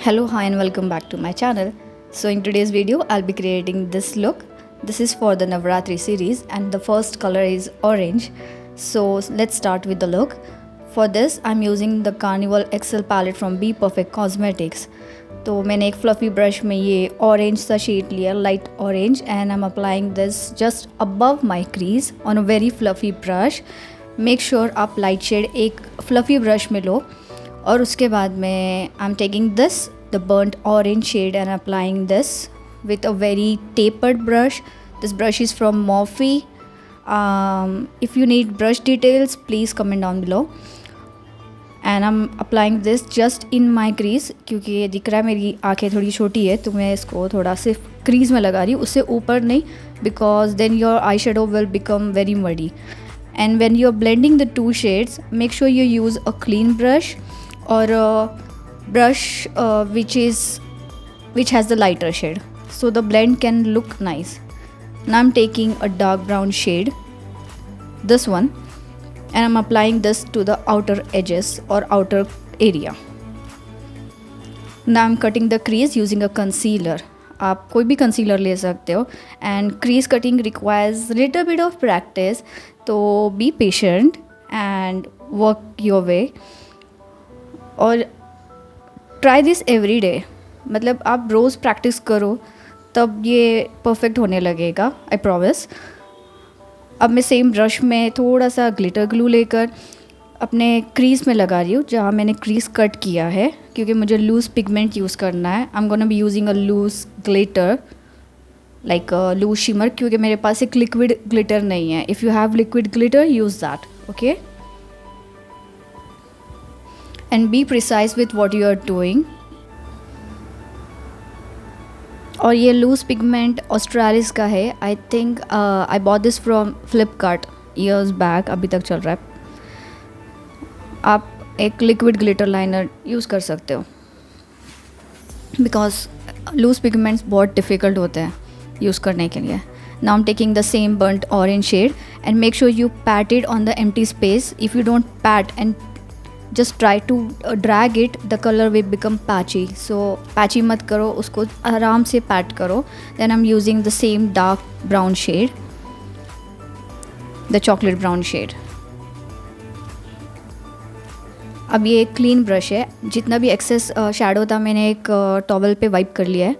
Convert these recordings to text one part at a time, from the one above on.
Hello, hi and welcome back to my channel. So in today's video I'll be creating this look. This is for the Navratri series and the first color is orange. So let's start with the look. For this I'm using the Carnival XL palette from Bperfect Cosmetics. तो मैंने एक fluffy brush में ये orange सा shade लिया, light orange, and I'm applying this just above my crease on a very fluffy brush. Make sure आप light shade एक fluffy brush में लो और उसके बाद में I'm taking this the burnt orange shade and applying this with a very tapered brush. This brush is from Morphe. If you need brush details please comment down below. And I'm applying this just in my crease क्योंकि ये दिख रहा है मेरी आँखें थोड़ी छोटी है तो मैं इसको थोड़ा सिर्फ क्रीज में लगा रही हूँ, उससे ऊपर नहीं, because then your eyeshadow will become very muddy. And when you're blending the two shades, make sure you use a clean brush or a brush which has the lighter shade, so the blend can look nice. Now I'm taking a dark brown shade, this one, and I'm applying this to the outer edges or outer area. Now I'm cutting the crease using a concealer. आप कोई भी concealer ले सकते हो and crease cutting requires little bit of practice, तो be patient and work your way और try this every day. मतलब आप रोज़ प्रैक्टिस करो तब ये परफेक्ट होने लगेगा, I promise. अब मैं सेम ब्रश में थोड़ा सा ग्लिटर ग्लू लेकर अपने क्रीज में लगा रही हूँ जहाँ मैंने क्रीज कट किया है क्योंकि मुझे लूज़ पिगमेंट यूज़ करना है. I am gonna be using a loose glitter like loose shimmer क्योंकि मेरे पास एक लिक्विड ग्लिटर नहीं है. If you have liquid glitter use that, okay. And be precise with what you are doing. और ये लूज़ पिगमेंट ऑस्ट्रेलिस का है. I think I bought this from Flipkart years back, अभी तक चल रहा है. आप एक लिक्विड ग्लिटर लाइनर यूज़ कर सकते हो बिकॉज लूज़ पिगमेंट्स बहुत डिफ़िकल्ट होते हैं यूज़ करने के लिए. Now I am taking the same burnt orange shade and make sure you pat it on the empty space. If you don't pat and just try to drag it, the color will become patchy. So patchy मत करो, उसको आराम से pat करो. Then I'm using the same dark brown shade, the chocolate brown shade. अब ये एक clean brush है, जितना भी एक्सेस शैडो था मैंने एक टॉवल पे वाइप कर लिया है.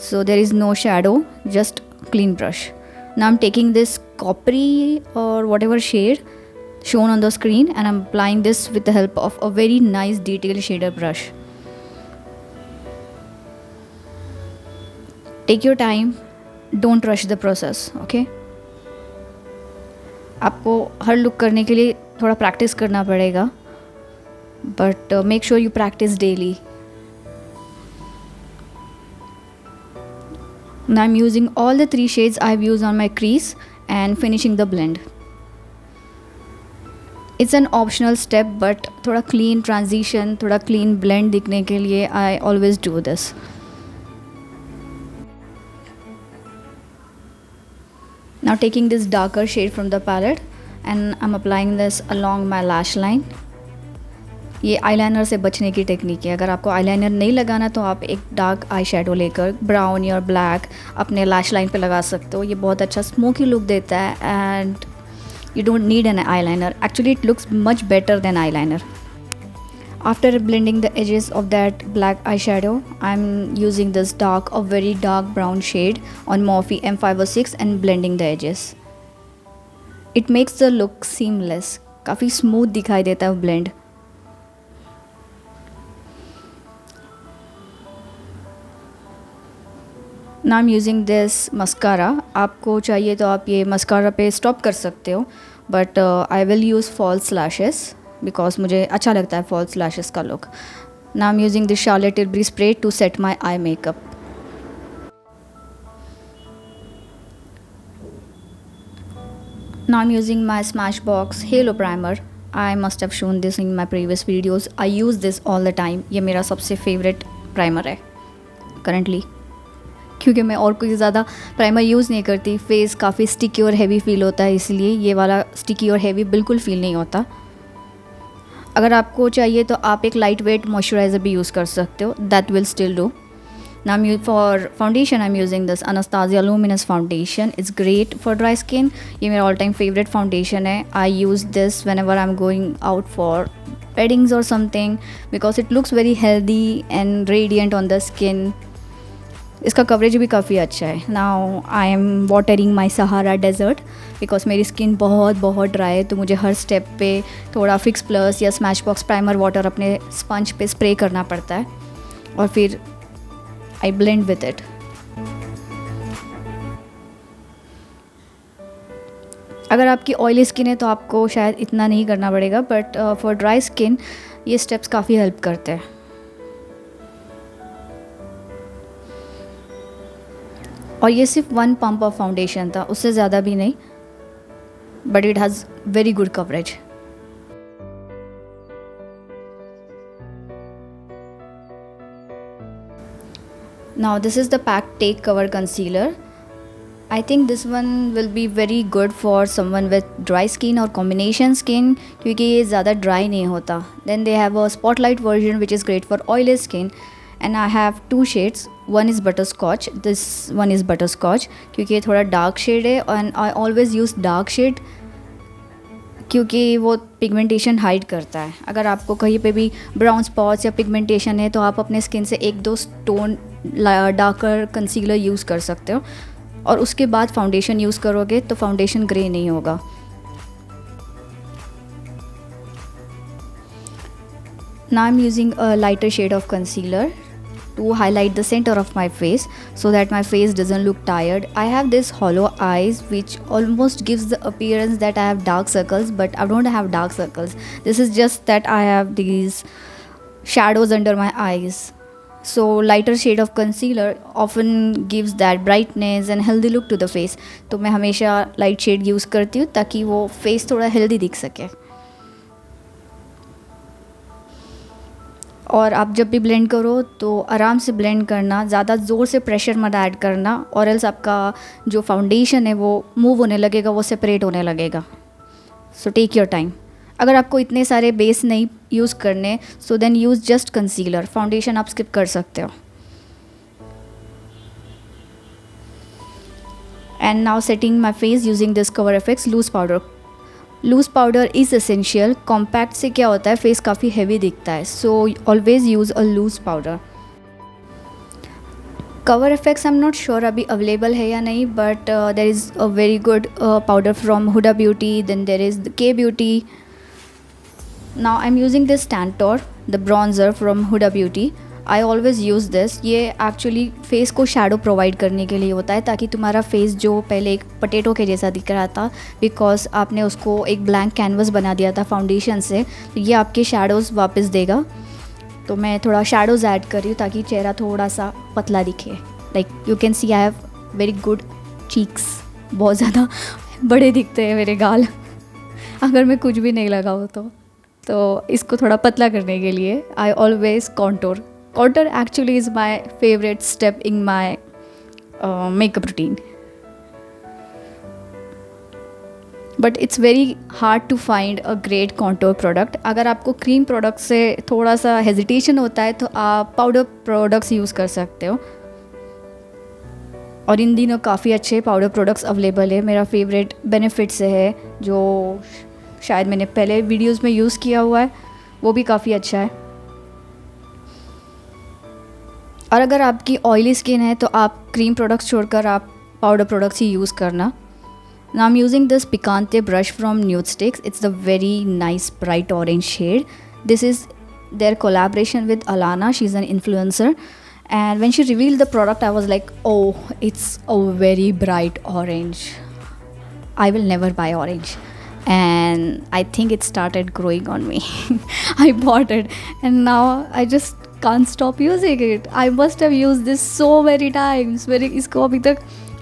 So there is no shadow, just clean brush. Now I'm taking this coppery or whatever shade shown on the screen and I'm applying this with the help of a very nice detail shader brush. Take your time, don't rush the process, okay? आपको हर look करने के लिए थोड़ा practice करना पड़ेगा, but make sure you practice daily. Now I'm using all the three shades I've used on my crease and finishing the blend. It's an optional step but थोड़ा clean transition, थोड़ा clean blend दिखने के लिए I always do this. Now taking this darker shade from the palette and I'm applying this along my lash line. ये eyeliner से बचने की technique है. अगर आपको eyeliner नहीं लगाना तो आप एक डार्क आई शेडो लेकर ब्राउन या ब्लैक अपने लैश लाइन पे लगा सकते हो. ये बहुत अच्छा स्मोकी लुक देता है and you don't need an eyeliner. Actually it looks much better than eyeliner. After blending the edges of that black eyeshadow, I'm using this dark or very dark brown shade on Morphe M506 and blending the edges. It makes the look seamless. काफ़ी smooth दिखाई देता है blend. Now I'm using this mascara. आपको चाहिए तो आप ये mascara पे stop कर सकते हो, but I will use false lashes because मुझे अच्छा लगता है false lashes का look. Now I'm using this Charlotte Tilbury spray to set my eye makeup. Now I'm using my Smashbox Halo Primer. I must have shown this in my previous videos. I use this all the time. ये मेरा सबसे favorite primer है currently. क्योंकि मैं और कोई ज़्यादा primer use नहीं करती. फेस काफ़ी स्टिकी और हैवी फील होता है, इसलिए ये वाला स्टिकी और हैवी बिल्कुल फील नहीं होता. अगर आपको चाहिए तो आप एक लाइट वेट मॉइस्चराइज़र भी यूज़ कर सकते हो, that will still do. Now for foundation I'm using this Anastasia Luminous foundation. It's great for dry skin. ये मेरा all time favorite foundation है. I use this whenever I'm going out for weddings or something because it looks very healthy and radiant on the skin. इसका coverage भी काफ़ी अच्छा है. Now I am watering my Sahara desert because मेरी skin बहुत dry है, तो मुझे हर स्टेप पे थोड़ा फिक्स प्लस या स्मैशबॉक्स प्राइमर वाटर अपने स्पंज पे स्प्रे करना पड़ता है और फिर I blend with it. अगर आपकी ऑयली स्किन है तो आपको शायद इतना नहीं करना पड़ेगा, बट फॉर ड्राई स्किन ये स्टेप्स काफ़ी हेल्प करते हैं. और ये सिर्फ 1 पंप ऑफ फाउंडेशन था, उससे ज़्यादा भी नहीं, but it has very good coverage. Now this is the Pac Take Cover Concealer. I think this one will be very good for someone with dry skin or combination skin क्योंकि ये ज़्यादा dry नहीं होता. Then they have a spotlight version which is great for oily skin, and I have 2 shades. One is Butterscotch. This one is Butterscotch क्योंकि ये थोड़ा dark shade है, and I always use dark shade क्योंकि वो pigmentation hide करता है. अगर आपको कहीं पे भी ब्राउन स्पॉट्स या पिगमेंटेशन है तो आप अपने स्किन से 1-2 स्टोन डार्कर कंसीलर यूज़ कर सकते हो और उसके बाद फाउंडेशन यूज़ करोगे तो फाउंडेशन ग्रे नहीं होगा. Now I'm using a lighter shade of concealer to highlight the center of my face so that my face doesn't look tired. I have this hollow eyes which almost gives the appearance that I have dark circles, but I don't have dark circles. This is just that I have these shadows under my eyes. So lighter shade of concealer often gives that brightness and healthy look to the face. तो मैं हमेशा light shade use करती हूँ ताकि वो face थोड़ा healthy दिख सके. और आप जब भी ब्लेंड करो तो आराम से ब्लेंड करना, ज़्यादा ज़ोर से प्रेशर मत ऐड करना, और एल्स आपका जो फाउंडेशन है वो मूव होने लगेगा, वो सेपरेट होने लगेगा. So take your time. अगर आपको इतने सारे बेस नहीं यूज़ करने, so then use just concealer. Foundation आप स्किप कर सकते हो. And now setting my face using this Cover Effects loose powder. Loose powder is essential. Compact से क्या होता है, फेस काफ़ी हैवी दिखता है, so always use a loose powder. Cover Effects I am not sure अभी अवेलेबल है या नहीं, but there is a very good powder from Huda Beauty. Then there is the Kaybeauty. Now I am using this Tantour, the bronzer from Huda Beauty. I always use this. ये actually face को shadow provide करने के लिए होता है ताकि तुम्हारा face जो पहले एक पोटैटो के जैसा दिख रहा था बिकॉज आपने उसको एक ब्लैंक कैनवस बना दिया था फाउंडेशन से, तो ये आपके शेडोज़ वापस देगा. तो मैं थोड़ा शेडोज़ ऐड कर रही हूँ ताकि चेहरा थोड़ा सा पतला दिखे. Like you can C I have very good cheeks. बहुत ज़्यादा बड़े दिखते हैं मेरे गाल अगर मैं कुछ भी नहीं लगाऊँ तो इसको थोड़ा पतला करने के लिए I always contour. Contour actually is my favorite step in my makeup routine. But it's very hard to find a great contour product. अगर आपको क्रीम प्रोडक्ट से थोड़ा सा हेजिटेशन होता है तो आप पाउडर प्रोडक्ट्स यूज़ कर सकते हो, और इन दिनों काफ़ी अच्छे पाउडर प्रोडक्ट्स अवेलेबल है. मेरा फेवरेट बेनिफिट से है जो शायद मैंने पहले वीडियोज़ में यूज़ किया हुआ है, वो भी काफ़ी अच्छा है. और अगर आपकी ऑयली स्किन है तो आप क्रीम प्रोडक्ट्स छोड़कर आप पाउडर प्रोडक्ट्स ही यूज़ करना. Now I'm using this Picante brush from Nudestix. It's a very nice bright orange shade. This is their collaboration with Alana. She's an influencer. And when she revealed the product, I was like, oh, it's a very bright orange. I will never buy orange. And I think it started growing on me. I bought it. And now I just can't stop using it. I must have used this so many times. मैंने इसको अभी तक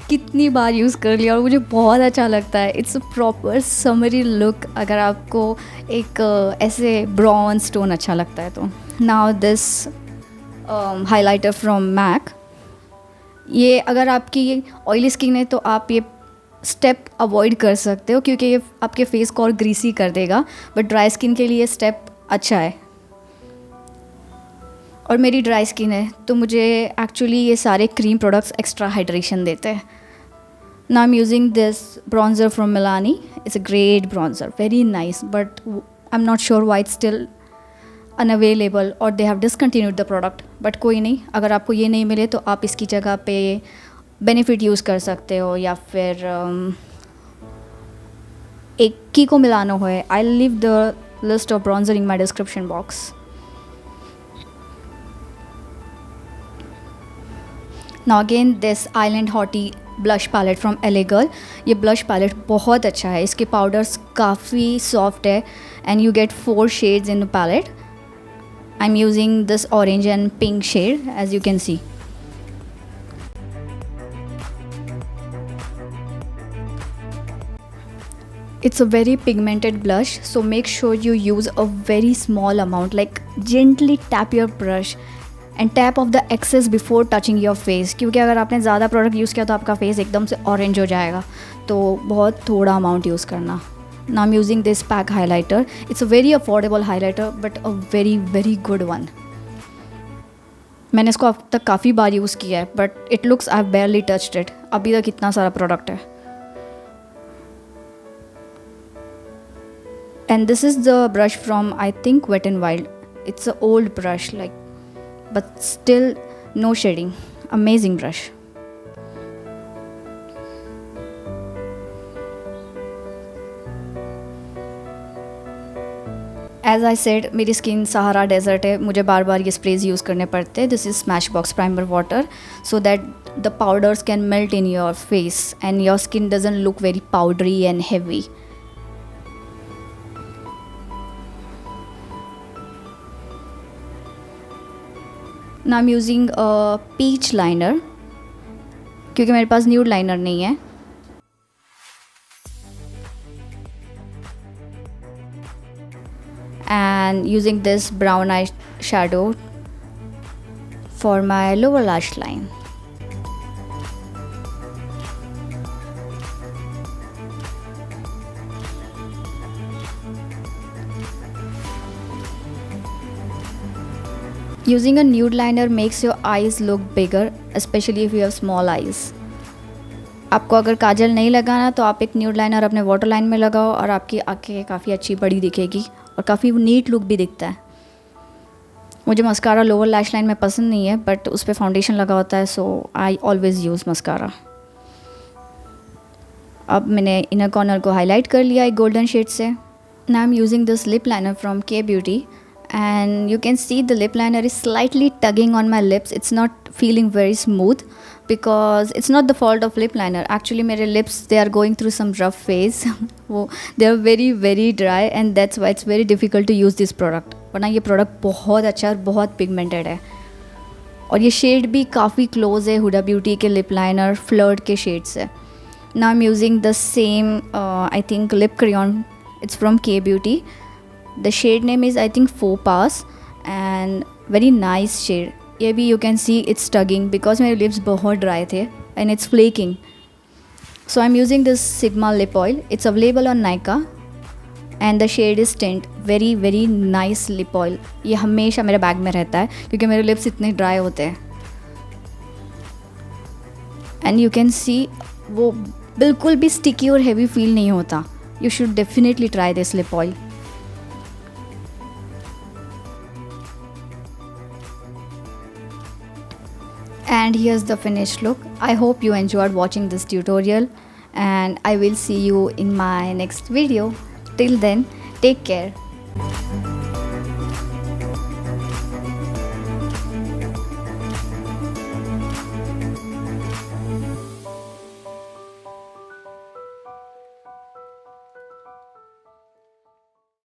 कितनी बार use कर लिया और मुझे बहुत अच्छा लगता है. It's a proper summary look अगर आपको एक ऐसे ब्रॉन्ज स्टोन अच्छा लगता है तो. Now this highlighter from MAC. ये अगर आपकी ऑयली स्किन है तो आप ये स्टेप अवॉइड कर सकते हो क्योंकि ये आपके फेस को और ग्रीसी कर देगा, बट ड्राई स्किन के लिए स्टेप अच्छा है। और मेरी ड्राई स्किन है तो मुझे एक्चुअली ये सारे क्रीम प्रोडक्ट्स एक्स्ट्रा हाइड्रेशन देते हैं। Now I'm using this bronzer from Milani. It's a great bronzer, very nice, but I'm not sure why it's still unavailable or they have discontinued the product. But कोई नहीं, अगर आपको ये नहीं मिले तो आप इसकी जगह पे बेनिफिट यूज़ कर सकते हो या फिर एक की को मिलाना हो है। I'll leave the list of bronzer in my description box. Now again this Island Hottie blush palette from LA girl. ये ब्लश पैलेट बहुत अच्छा है, इसके पाउडर्स काफ़ी सॉफ्ट है and you get 4 shades in the palette. I am using this orange and pink shade as you can see. It's a very pigmented blush, so make sure you use a very small amount, like gently tap your brush and tap off the excess before touching your face, क्योंकि अगर आपने ज़्यादा product use किया तो आपका face एकदम से orange हो जाएगा, तो बहुत थोड़ा अमाउंट यूज़ करना। Now I'm using this Pac highlighter. It's a very affordable highlighter but a very good one. मैंने इसको अब तक काफ़ी बार यूज़ किया है but it looks I've barely touched it. अभी तक इतना सारा प्रोडक्ट है। And this is the brush from I think Wet n Wild. It's an old brush but still no shading. Amazing brush. As I said, मेरी skin Sahara desert है, मुझे बार बार ये sprays use करने पड़ते हैं। This is Smashbox primer water so that the powders can melt in your face and your skin doesn't look very powdery and heavy. Now I'm using a peach liner क्योंकि मेरे पास nude liner नहीं है। And using this brown eye shadow for my lower lash line. Using a nude liner makes your eyes look bigger, especially if you have small eyes. आपको अगर काजल नहीं लगाना तो आप एक न्यूड लाइनर अपने वाटर लाइन में लगाओ और आपकी आंखें काफ़ी अच्छी बड़ी दिखेगी और काफ़ी नीट लुक भी दिखता है। मुझे मस्कारा लोअर लैश लाइन में पसंद नहीं है बट उस पर फाउंडेशन लगा होता है, सो आई ऑलवेज़ यूज़ मस्कारा। अब मैंने इनर कॉर्नर को हाईलाइट कर लिया एक गोल्डन शेड से। Now I am using this lip liner from Kaybeauty and you can see the lip liner is slightly tugging on my lips. It's not feeling very smooth because it's not the fault of lip liner. Actually मेरे lips they are going through some rough phase. वो they are very dry and that's why it's very difficult to use this product. वरना ये product बहुत अच्छा और बहुत pigmented है और ये शेड भी काफ़ी क्लोज है हुडा ब्यूटी के लिप लाइनर फ्लर्ट के शेड से। Now I'm using the same I think lip crayon. It's from Kaybeauty. The shade name is I think Faux and very nice shade. ये भी you can see it's tugging because मेरे lips बहुत dry थे and it's flaking. So I'm using this Sigma lip oil. It's available on Nykaa and the shade is Tint. Very nice lip oil. ये हमेशा मेरे bag में रहता है क्योंकि मेरे lips इतने dry होते हैं and you can see वो बिल्कुल भी sticky और heavy feel नहीं होता. You should definitely try this lip oil. And here's the finished look. I hope you enjoyed watching this tutorial and I will see you in my next video. Till then, take care.